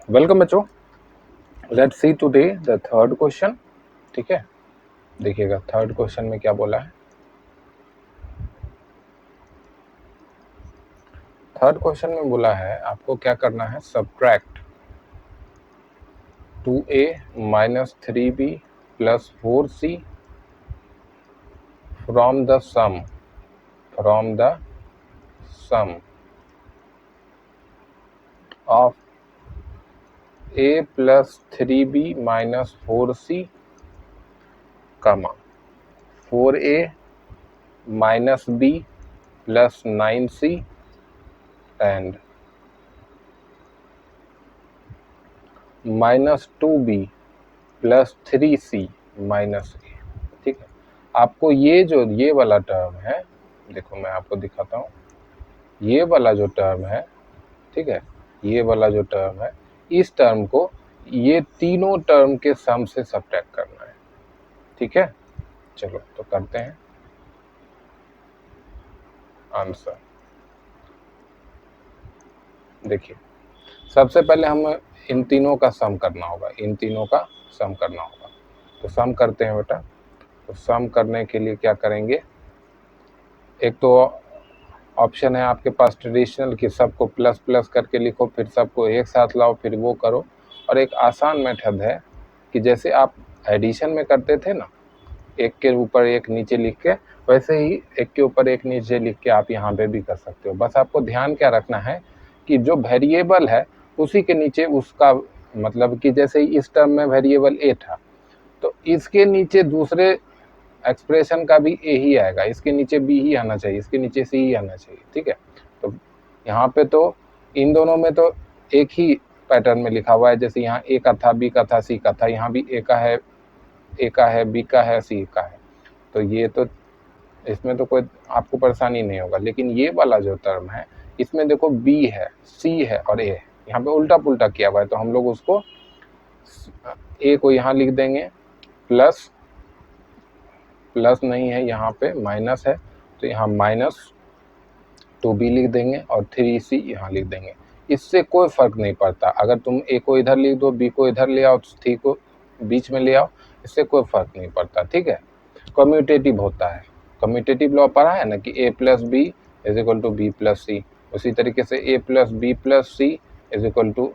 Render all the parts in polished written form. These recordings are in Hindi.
वेलकम बच्चों, let's see today the third question. ठीक है, देखिएगा थर्ड क्वेश्चन में क्या बोला है। थर्ड क्वेश्चन में बोला है आपको क्या करना है, subtract 2a minus 3b plus 4c from the sum of a plus 3b minus 4c comma 4a minus b plus 9c and minus 2b plus 3c minus A. ठीक है, आपको ये वाला टर्म है, देखो मैं आपको दिखाता हूँ, ये वाला जो टर्म है, ठीक है, ये वाला जो टर्म है, इस टर्म को ये तीनों टर्म के सम से सब्ट्रैक्ट करना है। ठीक है, चलो तो करते हैं आंसर। देखिए, सबसे पहले हम इन तीनों का सम करना होगा, तो सम करते हैं बेटा। तो सम करने के लिए क्या करेंगे, एक तो ऑप्शन है आपके पास ट्रेडिशनल कि सबको प्लस प्लस करके लिखो, फिर सबको एक साथ लाओ, फिर वो करो। और एक आसान मेथड है कि जैसे आप एडिशन में करते थे ना, एक के ऊपर एक नीचे लिख के, वैसे ही एक के ऊपर एक नीचे लिख के आप यहाँ पे भी कर सकते हो। बस आपको ध्यान क्या रखना है कि जो वेरिएबल है उसी के नीचे उसका, मतलब कि जैसे इस टर्म में वेरिएबल ए था, तो इसके नीचे दूसरे एक्सप्रेशन का भी ए ही आएगा, इसके नीचे बी ही आना चाहिए, इसके नीचे सी ही आना चाहिए। ठीक है, तो यहाँ पे तो इन दोनों में तो एक ही पैटर्न में लिखा हुआ है, जैसे यहाँ ए का था, बी का था, सी का था, यहाँ भी ए का है, बी का है, सी का है। तो ये तो इसमें तो कोई आपको परेशानी नहीं होगा। लेकिन ये वाला जो टर्म है, इसमें देखो बी है, सी है और ए है, यहाँ पे उल्टा पुल्टा किया हुआ है, तो हम लोग उसको ए को यहाँ लिख देंगे, प्लस नहीं है, यहाँ पे माइनस है, तो यहाँ माइनस 2b लिख देंगे और 3c यहाँ लिख देंगे। इससे कोई फर्क नहीं पड़ता, अगर तुम ए को इधर लिख दो, बी को इधर ले आओ, सी को बीच में ले आओ, इससे कोई फर्क नहीं पड़ता। ठीक है, कम्यूटेटिव होता है, कम्यूटेटिव लॉ पढ़ा है ना कि a plus B is equal to B plus C. उसी तरीके से a plus B plus C is equal to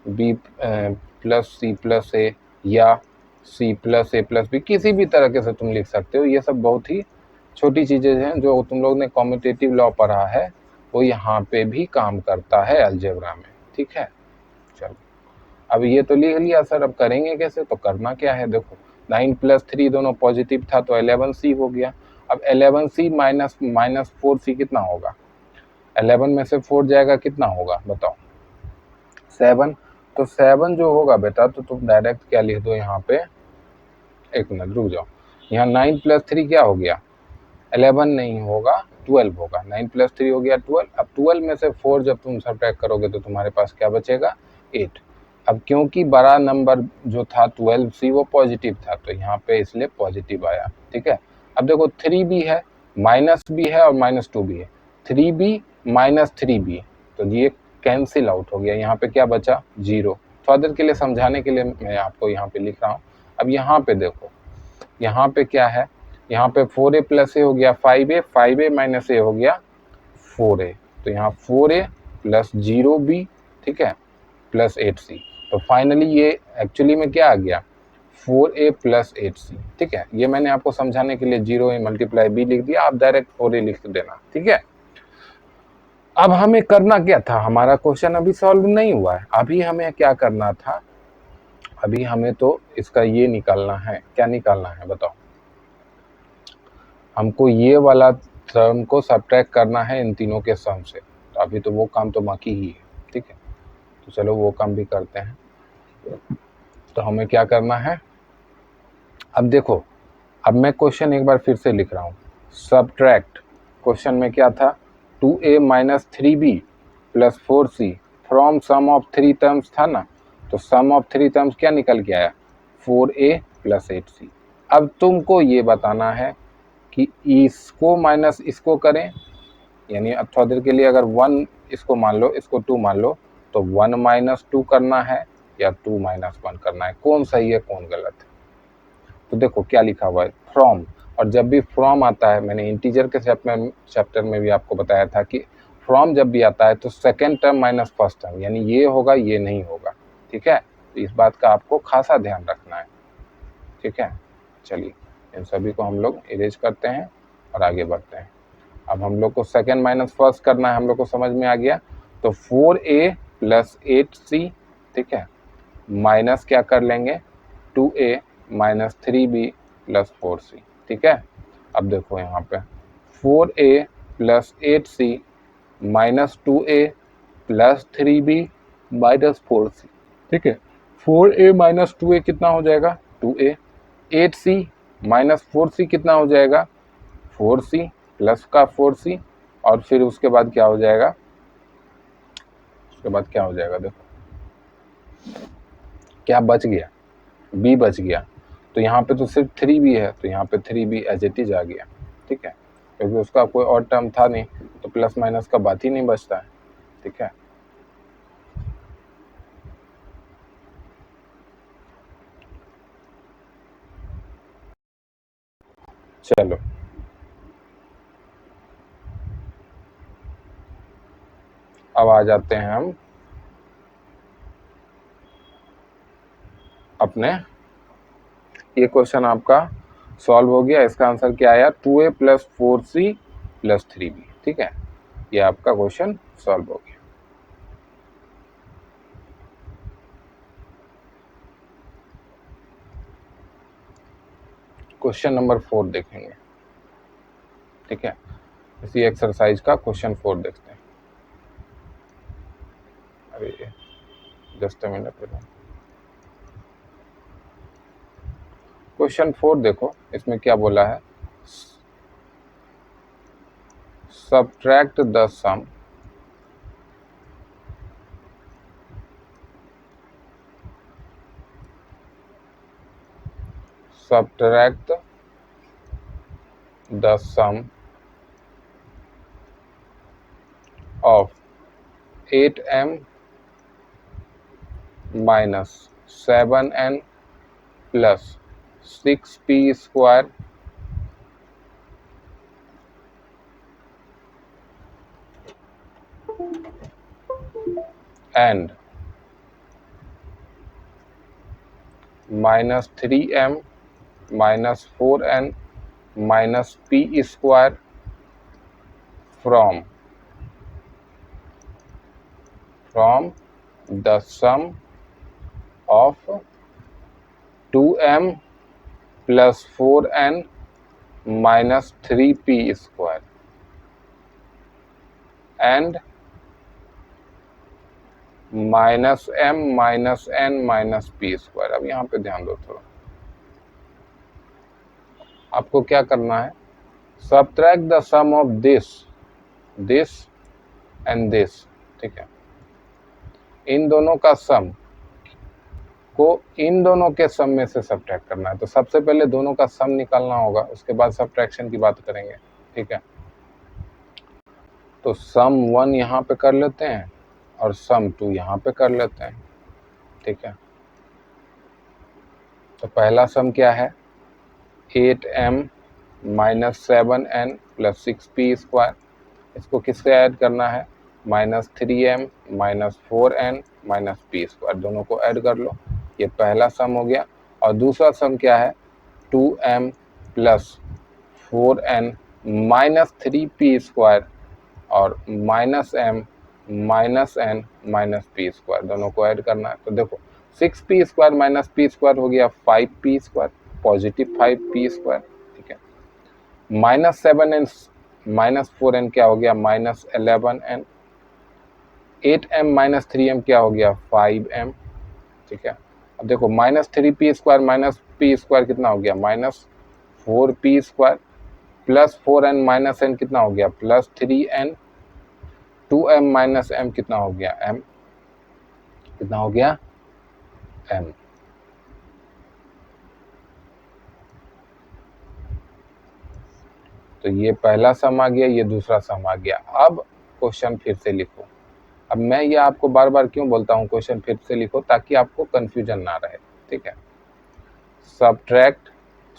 B plus C plus A, या C plus A plus B, किसी भी तरीके से तुम लिख सकते हो। ये सब बहुत ही छोटी चीज़ें हैं जो तुम लोग ने कम्यूटेटिव लॉ पढ़ा है, वो यहाँ पे भी काम करता है अलजेब्रा में। ठीक है, चलो अब ये तो लिख लिया सर, अब करेंगे कैसे, तो करना क्या है, देखो 9 प्लस 3 दोनों पॉजिटिव था, तो 11c हो गया। अब 11c माइनस 4c कितना होगा, 11 में से 4 जाएगा, कितना होगा बताओ, 7। तो 7 जो होगा बेटा, तो तुम डायरेक्ट क्या लिख दो यहाँ पे, एक मिनट रुक जाओ, यहाँ 9 प्लस 3 क्या हो गया, 11 नहीं होगा, 12 होगा। 9 प्लस 3 हो गया 12। अब 12 में से 4 जब तुम सब्ट्रैक्ट करोगे तो तुम्हारे पास क्या बचेगा, 8। अब क्योंकि बड़ा नंबर जो था 12c वो पॉजिटिव था, तो यहाँ पे इसलिए पॉजिटिव आया। ठीक है, अब देखो 3b है, माइनस भी है और माइनस 2 भी है, 3b माइनस 3b, तो ये कैंसिल आउट हो गया, यहाँ पे क्या बचा, 0। थोड़ा देर के लिए समझाने के लिए मैं आपको यहाँ पे लिख रहा हूँ। अब यहाँ पे देखो, यहाँ पे क्या है, यहाँ पे 4a प्लस ए हो गया 5a, 5a माइनस ए हो गया 4a, तो यहाँ 4a प्लस 0b, ठीक है, प्लस 8c। तो फाइनली ये एक्चुअली में क्या आ गया, 4a प्लस 8c। ठीक है, ये मैंने आपको समझाने के लिए 0a मल्टीप्लाई b लिख दिया, आप डायरेक्ट 4a लिख देना। ठीक है, अब हमें करना क्या था, हमारा क्वेश्चन अभी सॉल्व नहीं हुआ है, अभी हमें क्या करना था, अभी हमें तो इसका ये निकालना है, क्या निकालना है बताओ, हमको ये वाला टर्म को सब्ट्रैक्ट करना है इन तीनों के सम से। तो अभी तो वो काम तो बाकी ही है। ठीक है, तो चलो वो काम भी करते हैं। तो हमें क्या करना है, अब देखो, अब मैं क्वेश्चन एक बार फिर से लिख रहा हूँ, सब्ट्रैक्ट, क्वेश्चन में क्या था, 2a minus 3b plus 4c from sum of 3 terms था ना, तो सम ऑफ 3 टर्म्स क्या निकल के आया, 4a प्लस 8c। अब तुमको ये बताना है कि इसको माइनस इसको करें, यानी अब थोड़ी देर के लिए अगर 1 इसको मान लो, इसको 2 मान लो, तो 1 माइनस 2 करना है, या 2 माइनस 1 करना है, कौन सही है कौन गलत है। तो देखो क्या लिखा हुआ है, फ्रॉम, और जब भी फ्रॉम आता है, मैंने इंटीजर के चैप्टर में भी आपको बताया था कि फ्रॉम जब भी आता है तो second term minus first term, यानी ये होगा ये नहीं होगा, ठीक है। तो इस बात का आपको खासा ध्यान रखना है, ठीक है। चलिए इन सभी को हम लोग इरेज करते हैं और आगे बढ़ते हैं। अब हम लोग को सेकेंड माइनस फर्स्ट करना है, हम लोग को समझ में आ गया। तो 4a प्लस 8c, ठीक है, माइनस क्या कर लेंगे 2a minus 3b plus 4c, ठीक है। अब देखो यहाँ पे 4a plus 8c minus 2a plus 3b minus 4c, ठीक है। 4a माइनस 2a कितना हो जाएगा 2a, 8c माइनस 4c कितना हो जाएगा 4c प्लस का 4c, और फिर उसके बाद क्या हो जाएगा, उसके बाद क्या हो जाएगा, देखो क्या बच गया, b बच गया। तो यहाँ पे तो सिर्फ 3b है, तो यहाँ पे 3b एज इट इज आ गया, ठीक है, क्योंकि उसका कोई और टर्म था नहीं, तो प्लस माइनस का बात ही नहीं बचता है, ठीक है। चलो अब आ जाते हैं हम अपने, ये क्वेश्चन आपका सॉल्व हो गया। इसका आंसर क्या आया 2a plus 4c plus 3b, ठीक है। ये आपका क्वेश्चन सॉल्व हो गया। क्वेश्चन नंबर 4 देखेंगे, ठीक है। इसी एक्सरसाइज का क्वेश्चन 4 देखते हैं। अरे जस्ट अ मिनट, क्वेश्चन 4 देखो, इसमें क्या बोला है, subtract the sum subtract the sum of 8m minus 7n plus 6p square and minus 3m minus 4n minus p square from the sum of 2m plus 4n minus 3p square and minus M minus N minus P square. अब यहाँ पे ध्यान दो थोड़ा, आपको क्या करना है, subtract the sum of this and this, ठीक है। इन दोनों का सम को इन दोनों के सम में से सब्ट्रैक्ट करना है। तो सबसे पहले दोनों का सम निकालना होगा, उसके बाद सब्ट्रैक्शन की बात करेंगे, ठीक है। तो सम 1 यहाँ पे कर लेते हैं और सम 2 यहाँ पे कर लेते हैं, ठीक है। तो पहला सम क्या है 8m minus 7n plus 6p square, इसको किससे ऐड करना है minus 3m minus 4n minus P square, दोनों को ऐड कर लो, ये पहला सम हो गया। और दूसरा सम क्या है 2m plus 4n minus 3p square और minus m minus n minus P square, दोनों को ऐड करना है। तो देखो 6p square minus P square हो गया 5p square, positive 5p square, ठीक है। माइनस 7n माइनस 4n क्या हो गया minus 11n, 8m minus 3m क्या हो गया 5m, ठीक है। अब देखो minus 3p square minus P square कितना हो गया minus 4p square, plus 4n minus n कितना हो गया plus 3n, 2m minus m कितना हो गया m, कितना हो गया m। तो ये पहला सम आ गया, ये दूसरा सम आ गया। अब क्वेश्चन फिर से लिखो, अब मैं ये आपको बार बार क्यों बोलता हूँ, क्वेश्चन फिर से लिखो ताकि आपको कंफ्यूजन ना रहे, ठीक है। Subtract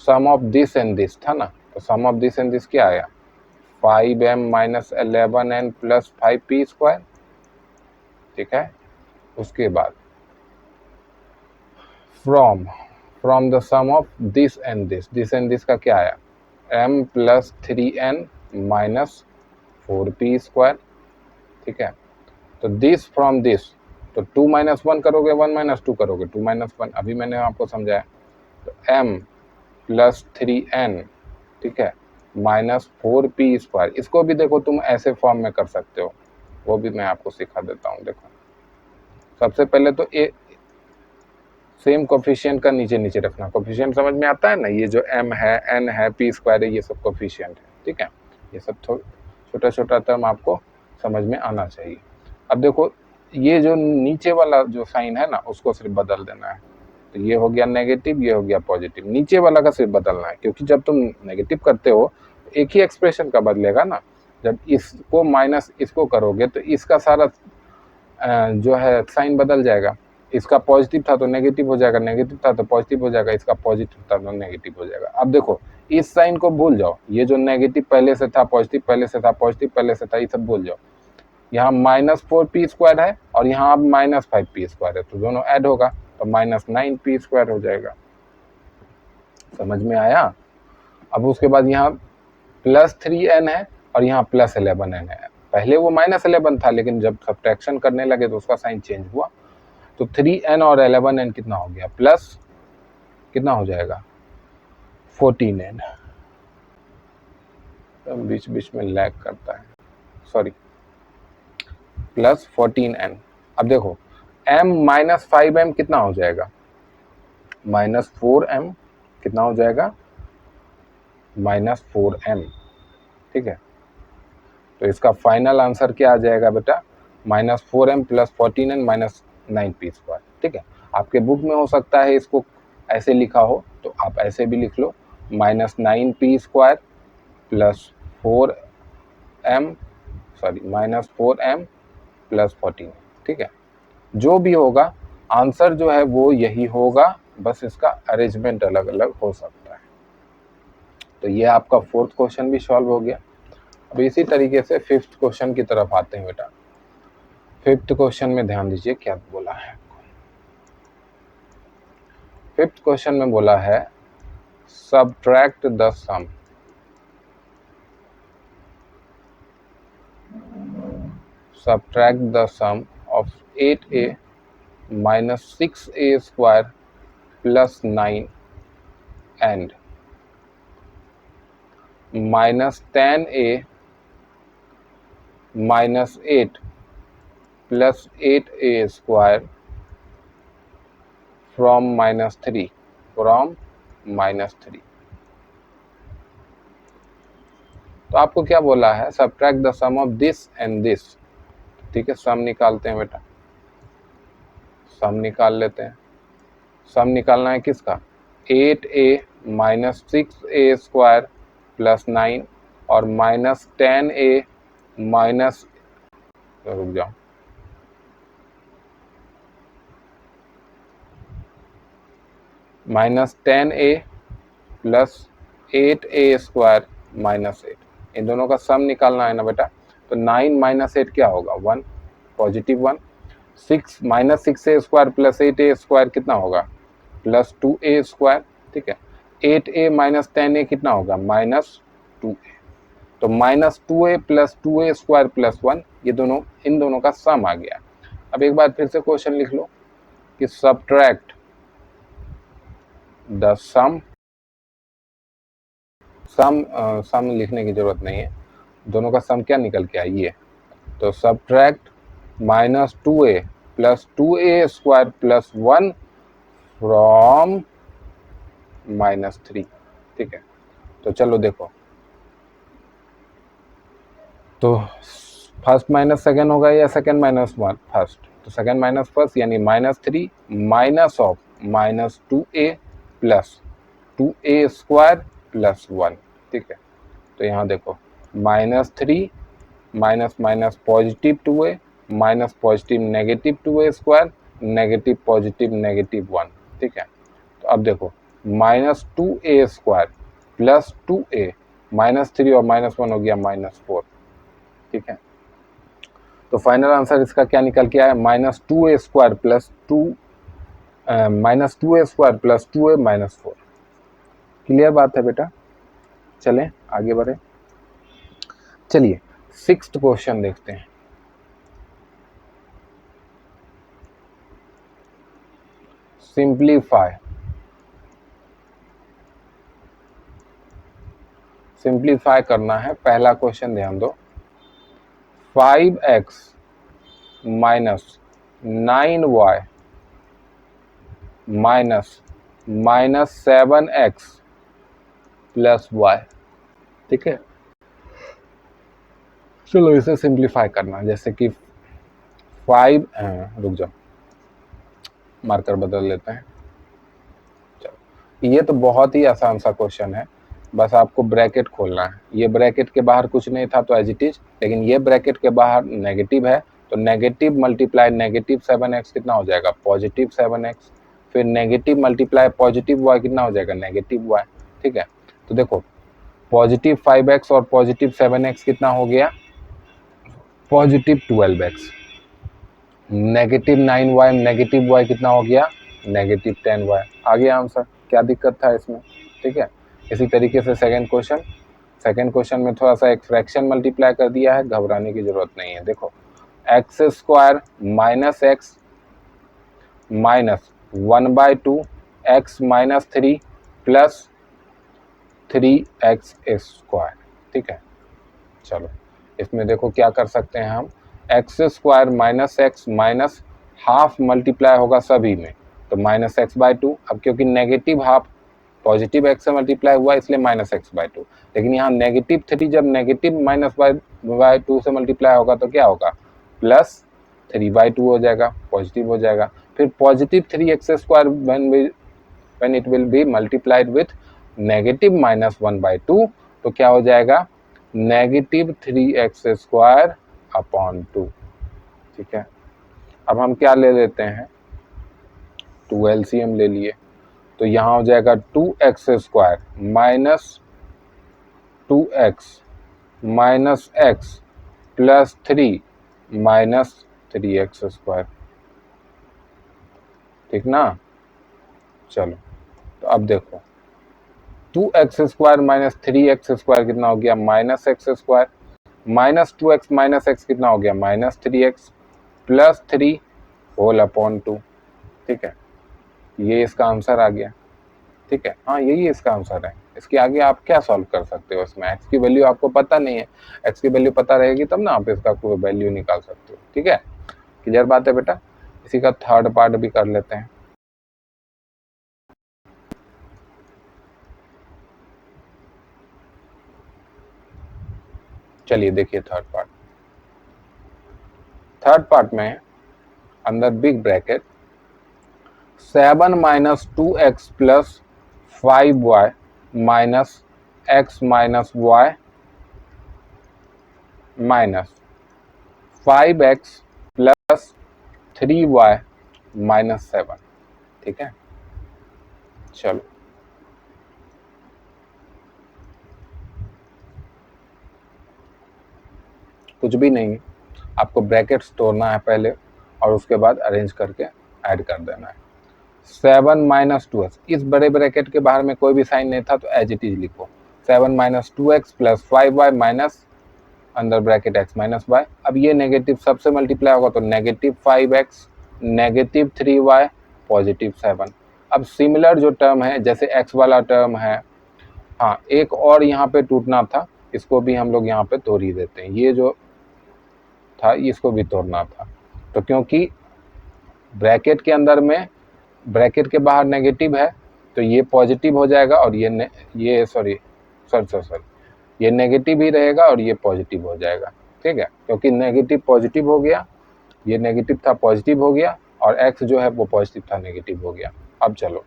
sum of this and this था ना, तो sum of this and this क्या आया, 5m minus 11n plus 5p square, ठीक है। उसके बाद from the sum of this and this का क्या आया, m plus 3n minus 4p square, ठीक है। तो दिस फ्रॉम दिस, तो 2 माइनस 1 करोगे 1 माइनस 2 करोगे 2 माइनस 1, अभी मैंने आपको समझाया। तो m प्लस 3n, ठीक है, माइनस 4p स्क्वायर, इसको भी देखो तुम ऐसे फॉर्म में कर सकते हो, वो भी मैं आपको सिखा देता हूँ। देखो सबसे पहले तो ए सेम कोफिशिएंट का नीचे नीचे रखना, कोफिशिएंट समझ में आता है ना, ये जो m है n है p स्क्वायर है, ये सब कोफिशिएंट है, ठीक है। ये सब छोटा छोटा टर्म आपको समझ में आना चाहिए। अब देखो ये जो नीचे वाला जो साइन है ना, उसको सिर्फ बदल देना है, तो ये हो गया नेगेटिव, ये हो गया पॉजिटिव, नीचे वाला का सिर्फ बदलना है, क्योंकि जब तुम नेगेटिव करते हो एक ही एक्सप्रेशन का बदलेगा ना, जब इसको माइनस इसको करोगे तो इसका सारा जो है साइन बदल जाएगा, इसका पॉजिटिव था तो नेगेटिव हो जाएगा, नेगेटिव था तो पॉजिटिव हो जाएगा, इसका पॉजिटिव था तो नेगेटिव हो जाएगा। अब देखो इस साइन को भूल जाओ, ये जो नेगेटिव पहले से था, पॉजिटिव पहले से था, पॉजिटिव पहले से था, ये सब भूल जाओ। यहाँ माइनस 4p स्क्वायर है और यहाँ अब माइनस 5p स्क्वायर है, तो दोनों ऐड होगा तो माइनस 9p स्क्वायर हो जाएगा। समझ में आया। अब उसके बाद यहाँ प्लस 3n है और यहाँ प्लस 11n है, पहले वो माइनस 11 था, लेकिन जब सब्ट्रैक्शन करने लगे तो उसका साइन चेंज हुआ, तो 3n और 11n कितना हो गया, प्लस कितना हो जाएगा 14n। तो बीच बीच में लैग करता है, सॉरी, प्लस 14n। अब देखो m माइनस 5m कितना हो जाएगा, माइनस 4m, कितना हो जाएगा माइनस 4m, ठीक है। तो इसका फाइनल आंसर क्या आ जाएगा बेटा, minus 4m plus 14n minus 9p square, ठीक है। आपके बुक में हो सकता है इसको ऐसे लिखा हो, तो आप ऐसे भी लिख लो, minus 9p square plus 4m, sorry minus 4m plus 14, ठीक है। जो भी होगा आंसर जो है वो यही होगा, बस इसका अरेंजमेंट अलग अलग हो सकता है। तो ये आपका फोर्थ क्वेश्चन भी सॉल्व हो गया। अब इसी तरीके से फिफ्थ क्वेश्चन की तरफ आते हैं बेटा। फिफ्थ क्वेश्चन में ध्यान दीजिए क्या बोला है। फिफ्थ क्वेश्चन में बोला है subtract the sum, subtract the sum of 8a minus 6a square plus 9 and minus 10a minus 8 plus 8a square from minus 3, from minus 3। तो आपको क्या बोला है, subtract the sum of this and this, ठीक है। सम निकालते हैं बेटा, सम निकाल लेते हैं। सम निकालना है किसका, 8a minus 6a square plus 9 और माइनस 10a माइनस, रुक जाओ, minus 10a plus 8a square minus 8, इन दोनों का सम निकालना है ना बेटा। तो 9 माइनस 8 क्या होगा, 1, positive 1। 6 minus 6a square plus 8a square कितना होगा, प्लस 2a स्क्वायर, ठीक है। 8a माइनस 10a कितना होगा, माइनस 2a। तो minus 2a plus 2a square plus 1, ये दोनों, इन दोनों का सम आ गया। अब एक बार फिर से क्वेश्चन लिख लो कि सबट्रैक्ट द सम, सम लिखने की जरूरत नहीं है, दोनों का सम क्या निकल के आई है। तो subtract minus 2a plus 2a square plus 1 from minus 3, ठीक है। तो चलो देखो, तो फर्स्ट माइनस सेकेंड होगा या सेकेंड माइनस फर्स्ट, तो सेकेंड माइनस फर्स्ट, यानी minus 3 minus of minus 2a plus 2a square plus 1, ठीक है। तो यहाँ देखो minus 3 minus minus positive 2a minus positive negative 2a² negative positive -1। ठीक है, तो अब देखो -2a² प्लस 2a -3 और -1 हो गया -4। ठीक है, तो फाइनल आंसर इसका क्या निकल के आया, -2a² प्लस 2a -4। क्लियर बात है बेटा, चलें आगे बढ़े। चलिए 6th क्वेश्चन देखते हैं। सिंप्लीफाई करना है। पहला क्वेश्चन ध्यान दो, 5x minus 9y minus 7x plus y। ठीक है, चलो इसे सिंप्लीफाई करना, जैसे कि 5 रुक जाओ, मार्कर बदल लेते हैं। चलो ये तो बहुत ही आसान सा क्वेश्चन है, बस आपको ब्रैकेट खोलना है। ये ब्रैकेट के बाहर कुछ नहीं था तो एज इट इज, लेकिन ये ब्रैकेट के बाहर नेगेटिव है, तो नेगेटिव मल्टीप्लाई नेगेटिव 7x कितना हो जाएगा, पॉजिटिव 7x। फिर नेगेटिव मल्टीप्लाई पॉजिटिव y कितना हो जाएगा, नेगेटिव y। ठीक है, तो देखो पॉजिटिव 5x और पॉजिटिव 7x कितना हो गया, positive 12x। Negative 9y negative y कितना हो गया, नेगेटिव 10y। आ गया आंसर, क्या दिक्कत था इसमें। ठीक है, इसी तरीके से सेकंड क्वेश्चन में थोड़ा सा एक फ्रैक्शन मल्टीप्लाई कर दिया है, घबराने की जरूरत नहीं है। देखो x² minus x minus 1/2 x minus 3 plus 3x²। ठीक है, चलो इसमें देखो क्या कर सकते हैं हम, x² minus x minus half multiply होगा सभी में, तो -x/2। अब क्योंकि नेगेटिव हाफ पॉजिटिव x से मल्टीप्लाई हुआ इसलिए -x/2, लेकिन यहाँ नेगेटिव 3 जब नेगेटिव -2 से मल्टीप्लाई होगा तो क्या होगा, प्लस 3/2 हो जाएगा, पॉजिटिव हो जाएगा। फिर positive 3x² when it will be multiplied with negative -1/2, तो क्या हो जाएगा, नेगेटिव 3x² अपॉन 2। ठीक है, अब हम क्या ले लेते हैं, 2 LCM ले लिए, तो यहाँ हो जाएगा 2x² minus 2x minus x plus 3 minus 3x²। ठीक ना, चलो तो अब देखो 2x² माइनस 3x² कितना हो गया, -x², minus 2x minus x कितना हो गया, -3x प्लस 3 होल अपॉन 2। ठीक है, ये इसका आंसर आ गया। ठीक है, हाँ यही इसका आंसर है। इसके आगे आप क्या सॉल्व कर सकते हो, इसमें x की वैल्यू आपको पता नहीं है, x की वैल्यू पता रहेगी तब ना आप इसका कोई वैल्यू निकाल सकते हो। ठीक है, क्लियर बात है बेटा। इसी का थर्ड पार्ट भी कर लेते हैं। चलिए देखिए थर्ड पार्ट में अंदर big bracket 7 minus 2x plus 5y minus x minus y minus 5x plus 3y minus 7। ठीक है, चलो कुछ भी नहीं, आपको ब्रैकेट्स तोड़ना है पहले और उसके बाद अरेंज करके ऐड कर देना है। 7 माइनस 2x, इस बड़े ब्रैकेट के बाहर में कोई भी साइन नहीं था तो एज इट इज लिखो, 7 minus 2x plus 5y minus अंदर ब्रैकेट x माइनस y। अब ये नेगेटिव सबसे मल्टीप्लाई होगा तो negative 5x negative 3y positive 7। अब सिमिलर जो टर्म है, जैसे x वाला टर्म है, हाँ एक और यहाँ पे टूटना था, इसको भी हम लोग यहाँ पे तोड़ ही देते हैं। ये जो था इसको भी तोड़ना था, तो क्योंकि ब्रैकेट के अंदर में ब्रैकेट के बाहर नेगेटिव है तो ये पॉजिटिव हो जाएगा और ये नेगेटिव ही रहेगा और ये पॉजिटिव हो जाएगा। ठीक है, क्योंकि नेगेटिव पॉजिटिव हो गया, ये नेगेटिव था पॉजिटिव हो गया, और x जो है वो पॉजिटिव था नेगेटिव हो गया। अब चलो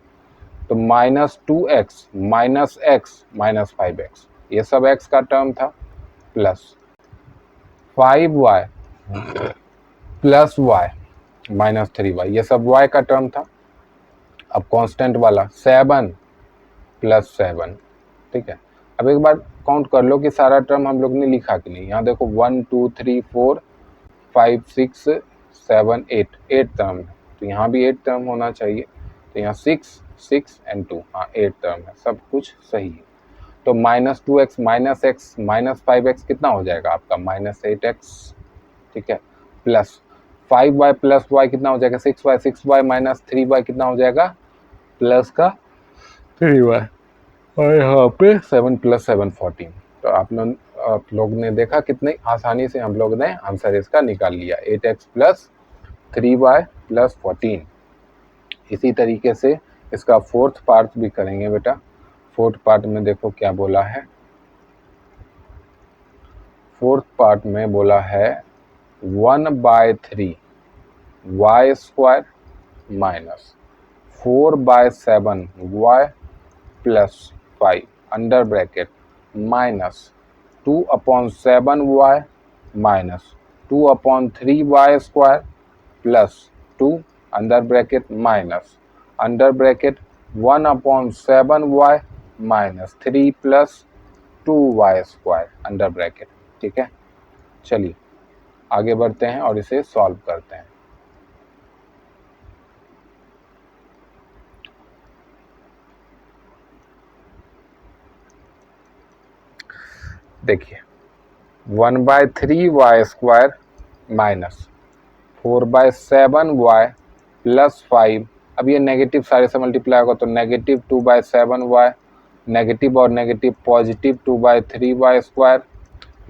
तो -2x minus x minus 5x, ये सब x का टर्म था, plus 5y plus Y minus 3y, ये सब y का टर्म था। अब कांस्टेंट वाला 7 प्लस 7, ठीक है। अब एक बार काउंट कर लो कि सारा टर्म हम लोग ने लिखा कि नहीं। यहाँ देखो 1 2 3 4 5 6 7 8 टर्म है, तो यहाँ भी 8 टर्म होना चाहिए। तो यहाँ 6 6 एंड 2, हाँ 8 टर्म है, सब कुछ सही है। तो -2x minus x minus 5x कितना हो जाएगा आपका -8x, ठीक है। प्लस 5y प्लस y कितना हो जाएगा 6y, 6y माइनस 3y कितना हो जाएगा प्लस का 3y, और यहाँ पे 7 प्लस 7 14। तो आप लोग ने देखा कितनी आसानी से हम लोग ने आंसर इसका निकाल लिया, 8x प्लस 3y प्लस 14। इसी तरीके से इसका फोर्थ पार्ट भी करेंगे बेटा। फोर्थ पार्ट में देखो क्या बोला है। फोर्थ पार्ट में बोला है 1/3 y square minus 4/7 y plus 5 under bracket minus 2/7 y minus 2/3 y square plus 2 under bracket minus under bracket 1/7 y minus 3 plus 2y square under bracket, ठीक है। चलिए आगे बढ़ते हैं और इसे सॉल्व करते हैं। देखिए 1/3 y square minus 4/7 y plus 5, अब ये नेगेटिव सारे से मल्टीप्लाई होगा तो नेगेटिव 2/7 y, नेगेटिव और negative positive 2/3 y square,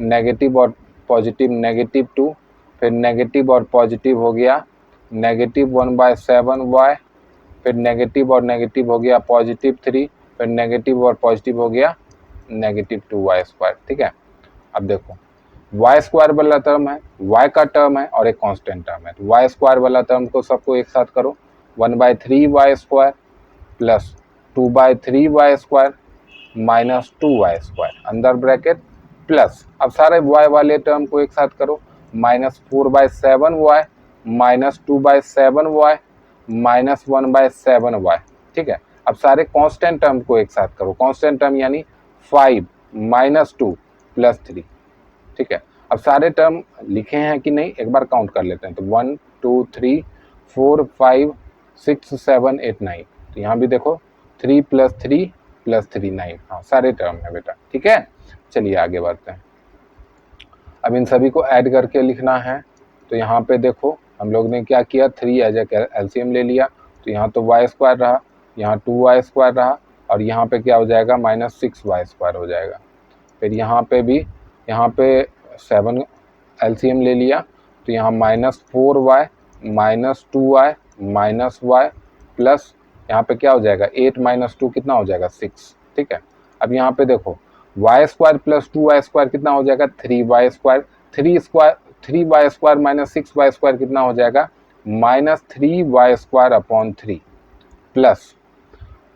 negative और पॉजिटिव नेगेटिव 2, फिर नेगेटिव और पॉजिटिव हो गया नेगेटिव 1/7 y, फिर नेगेटिव और नेगेटिव हो गया पॉजिटिव 3, फिर नेगेटिव और पॉजिटिव हो गया नेगेटिव 2y स्क्वायर, ठीक है। अब देखो y स्क्वायर वाला टर्म है, y का टर्म है और एक कांस्टेंट टर्म है, तो y स्क्वायर वाला टर्म को सबको एक साथ करो, 1/3 y square plus 2/3 y square minus 2y square under bracket plus, अब सारे y वाले टर्म को एक साथ करो, -4/7 y minus 2/7 y minus 1/7 y, ठीक है। अब सारे कांस्टेंट टर्म को एक साथ करो, कांस्टेंट टर्म यानी 5 माइनस 2 प्लस 3, ठीक है। अब सारे टर्म लिखे हैं कि नहीं एक बार काउंट कर लेते हैं, तो 1 2 3 4 5 6 7 8 9, तो यहाँ भी देखो 3 प्लस 3 प्लस 3 9, हाँ सारे टर्म है बेटा, ठीक है। चलिए आगे बढ़ते हैं। अब इन सभी को ऐड करके लिखना है, तो यहाँ पे देखो हम लोग ने क्या किया, 3 एज ए एलसीएम ले लिया, तो यहाँ तो y स्क्वायर रहा, यहाँ 2y स्क्वायर रहा, और यहाँ पे क्या हो जाएगा -6y स्क्वायर हो जाएगा। फिर यहाँ पे भी यहाँ पे 7 एलसीएम ले लिया, तो यहाँ -4y minus 2y minus y plus यहाँ पे क्या हो जाएगा 8 माइनस 2 कितना हो जाएगा 6, ठीक है। अब यहाँ पे देखो y square plus 2y square कितना हो जाएगा 3y square, 3y square minus 6y square कितना हो जाएगा -3y square upon 3 plus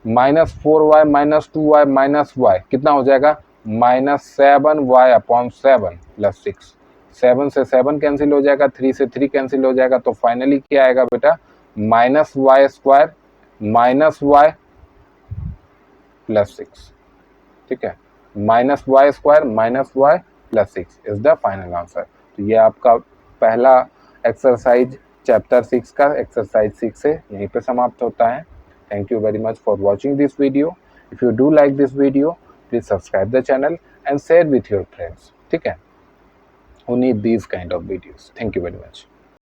-4y minus 2y minus y कितना हो जाएगा -7y अपॉन 7 प्लस 6, 7 से 7 कैंसिल हो जाएगा, 3 से 3 कैंसिल हो जाएगा, तो फाइनली क्या आएगा बेटा -y square minus y plus 6, ठीक है। -y square minus y plus 6 is the final answer. तो ये आपका पहला एक्सरसाइज चैप्टर 6 का एक्सरसाइज 6 से यहीं पे समाप्त होता है। Thank you very much for watching this video. If you do like this video, please subscribe the channel and share with your friends. ठीक है? Who need these kind of videos. Thank you very much.